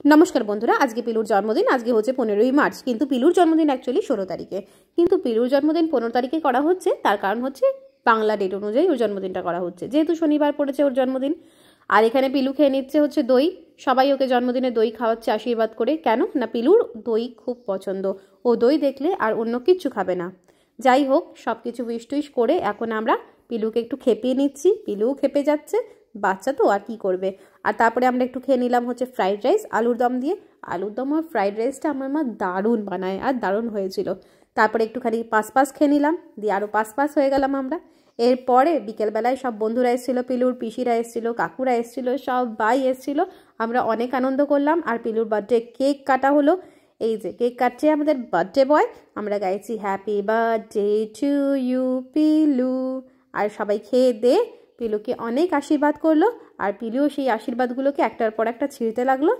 नमस्कार बंधुरा आज के पिलुर जन्मदिन आज के होच्छे 15 मार्च किन्तु पिलुर जन्मदिन एक्चुअली 16 तारीखे किन्तु पिलुर जन्मदिन 15 तारीखे करा होच्छे तार कारण होच्छे बांगला डेट अनुयायी ओर जन्मदिनटा करा होच्छे जेहेतु शनिवार पड़ेছে ওর জন্মদিন। আর এখানে পিলু খেয়ে নিচ্ছে হচ্ছে দই, সবাই ওকে জন্মদিনে দই খাওয়াচ্ছে আশীর্বাদ করে। কেন না পিলুর দই খুব পছন্দ, ও দই দেখলে আর অন্য কিচ্ছু খাবে না। যাই হোক সব কিছু উইশ টুইশ করে এখন আমরা পিলুকে একটু খেপিয়ে নিচ্ছি, পিলুও খেপে যাচ্ছে, বাচ্চা তো আর কি করবে। আর তারপরে আমরা একটু খেয়ে নিলাম হচ্ছে ফ্রাইড রাইস আলুর দম দিয়ে। আলুর দম আর ফ্রাইড রাইসটা আমার মা দারুণ বানায় আর দারুণ হয়েছিল। তারপরে একটুখানি পাঁচ খেয়ে নিলাম, দিয়ে আরও পাঁচ হয়ে গেলাম আমরা। এরপরে বিকেলবেলায় সব বন্ধুরা এসেছিলো, পিলুর পিসিরা এসেছিলো, কাকুরা এসেছিলো, সবাই এসেছিলো। আমরা অনেক আনন্দ করলাম আর পিলুর বার্থডে কেক কাটা হলো। এই যে কেক কাটছে আমাদের বার্থডে বয়, আমরা গাইছি হ্যাপি বার্থডে টু ইউ পিলু। আর সবাই খেয়ে পিলুকে অনেক আশীর্বাদ করলো আর পিলুও সেই আশীর্বাদগুলোকে একটার পর একটা ছিঁড়তে লাগলো